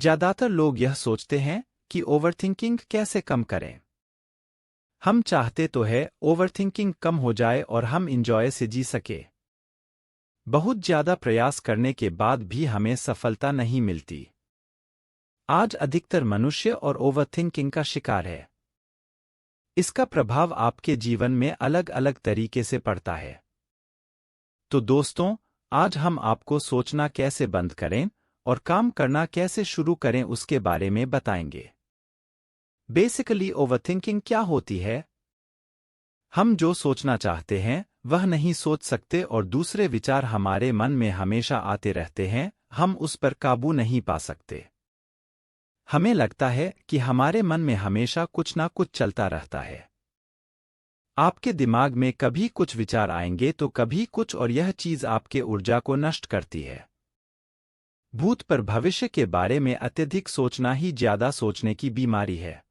ज्यादातर लोग यह सोचते हैं कि ओवरथिंकिंग कैसे कम करें। हम चाहते तो है ओवरथिंकिंग कम हो जाए और हम इंजॉय से जी सके। बहुत ज्यादा प्रयास करने के बाद भी हमें सफलता नहीं मिलती। आज अधिकतर मनुष्य और ओवरथिंकिंग का शिकार है। इसका प्रभाव आपके जीवन में अलग अलग तरीके से पड़ता है। तो दोस्तों, आज हम आपको सोचना कैसे बंद करें और काम करना कैसे शुरू करें उसके बारे में बताएंगे। बेसिकली ओवरथिंकिंग क्या होती है? हम जो सोचना चाहते हैं वह नहीं सोच सकते और दूसरे विचार हमारे मन में हमेशा आते रहते हैं, हम उस पर काबू नहीं पा सकते। हमें लगता है कि हमारे मन में हमेशा कुछ ना कुछ चलता रहता है। आपके दिमाग में कभी कुछ विचार आएंगे तो कभी कुछ, और यह चीज आपके ऊर्जा को नष्ट करती है। भूत पर भविष्य के बारे में अत्यधिक सोचना ही ज्यादा सोचने की बीमारी है।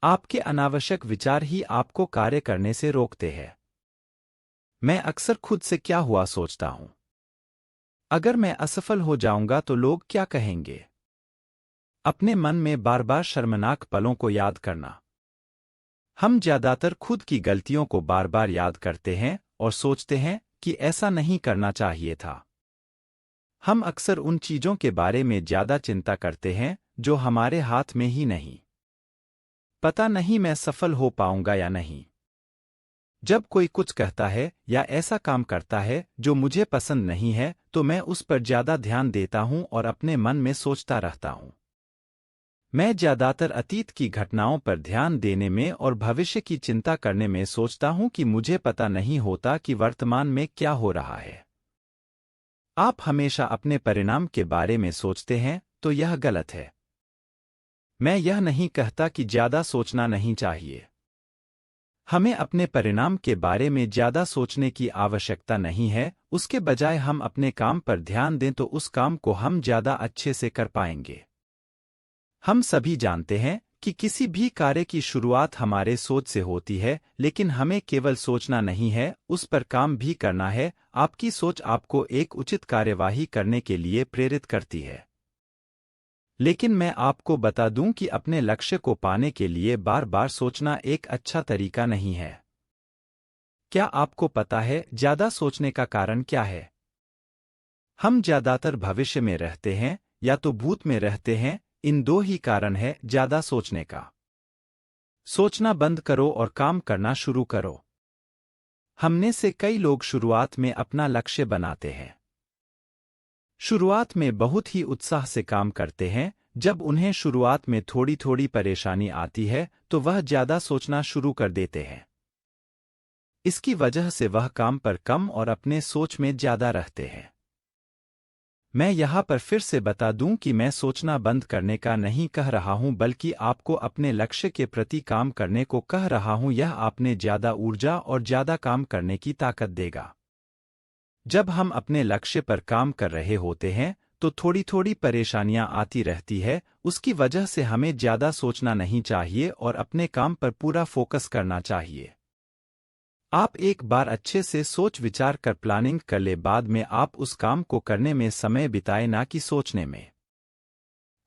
आपके अनावश्यक विचार ही आपको कार्य करने से रोकते हैं। मैं अक्सर खुद से क्या हुआ सोचता हूं। अगर मैं असफल हो जाऊंगा तो लोग क्या कहेंगे? अपने मन में बार बार शर्मनाक पलों को याद करना। हम ज्यादातर खुद की गलतियों को बार बार याद करते हैं और सोचते हैं कि ऐसा नहीं करना चाहिए था। हम अक्सर उन चीजों के बारे में ज्यादा चिंता करते हैं जो हमारे हाथ में ही नहीं। पता नहीं मैं सफल हो पाऊंगा या नहीं। जब कोई कुछ कहता है या ऐसा काम करता है जो मुझे पसंद नहीं है तो मैं उस पर ज्यादा ध्यान देता हूं और अपने मन में सोचता रहता हूं। मैं ज्यादातर अतीत की घटनाओं पर ध्यान देने में और भविष्य की चिंता करने में सोचता हूं कि मुझे पता नहीं होता कि वर्तमान में क्या हो रहा है। आप हमेशा अपने परिणाम के बारे में सोचते हैं तो यह गलत है। मैं यह नहीं कहता कि ज्यादा सोचना नहीं चाहिए। हमें अपने परिणाम के बारे में ज्यादा सोचने की आवश्यकता नहीं है, उसके बजाय हम अपने काम पर ध्यान दें तो उस काम को हम ज्यादा अच्छे से कर पाएंगे। हम सभी जानते हैं कि किसी भी कार्य की शुरुआत हमारे सोच से होती है, लेकिन हमें केवल सोचना नहीं है, उस पर काम भी करना है। आपकी सोच आपको एक उचित कार्यवाही करने के लिए प्रेरित करती है। लेकिन मैं आपको बता दूं कि अपने लक्ष्य को पाने के लिए बार बार सोचना एक अच्छा तरीका नहीं है। क्या आपको पता है ज्यादा सोचने का कारण क्या है? हम ज्यादातर भविष्य में रहते हैं या तो भूत में रहते हैं। इन दो ही कारण है ज्यादा सोचने का। सोचना बंद करो और काम करना शुरू करो। हमने से कई लोग शुरुआत में अपना लक्ष्य बनाते हैं। शुरुआत में बहुत ही उत्साह से काम करते हैं। जब उन्हें शुरुआत में थोड़ी थोड़ी परेशानी आती है तो वह ज्यादा सोचना शुरू कर देते हैं। इसकी वजह से वह काम पर कम और अपने सोच में ज्यादा रहते हैं। मैं यहाँ पर फिर से बता दूं कि मैं सोचना बंद करने का नहीं कह रहा हूं, बल्कि आपको अपने लक्ष्य के प्रति काम करने को कह रहा हूं। यह आपने ज्यादा ऊर्जा और ज्यादा काम करने की ताकत देगा। जब हम अपने लक्ष्य पर काम कर रहे होते हैं तो थोड़ी थोड़ी परेशानियां आती रहती है। उसकी वजह से हमें ज्यादा सोचना नहीं चाहिए और अपने काम पर पूरा फोकस करना चाहिए। आप एक बार अच्छे से सोच विचार कर प्लानिंग कर ले, बाद में आप उस काम को करने में समय बिताए, ना कि सोचने में।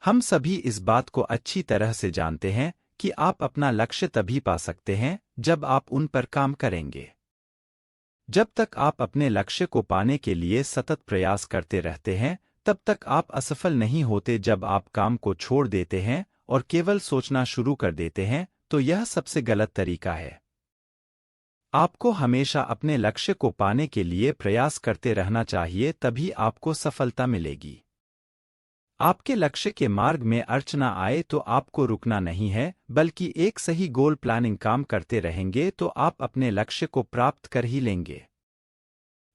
हम सभी इस बात को अच्छी तरह से जानते हैं कि आप अपना लक्ष्य तभी पा सकते हैं जब आप उन पर काम करेंगे। जब तक आप अपने लक्ष्य को पाने के लिए सतत प्रयास करते रहते हैं तब तक आप असफल नहीं होते। जब आप काम को छोड़ देते हैं और केवल सोचना शुरू कर देते हैं तो यह सबसे गलत तरीका है। आपको हमेशा अपने लक्ष्य को पाने के लिए प्रयास करते रहना चाहिए, तभी आपको सफलता मिलेगी। आपके लक्ष्य के मार्ग में अड़चना आए तो आपको रुकना नहीं है, बल्कि एक सही गोल प्लानिंग काम करते रहेंगे तो आप अपने लक्ष्य को प्राप्त कर ही लेंगे।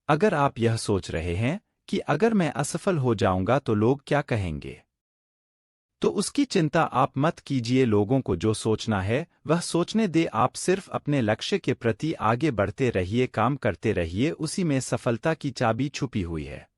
अगर आप यह सोच रहे हैं कि अगर मैं असफल हो जाऊंगा तो लोग क्या कहेंगे, तो उसकी चिंता आप मत कीजिए। लोगों को जो सोचना है वह सोचने दे। आप सिर्फ अपने लक्ष्य के प्रति आगे बढ़ते रहिए, काम करते रहिए, उसी में सफलता की चाबी छुपी हुई है।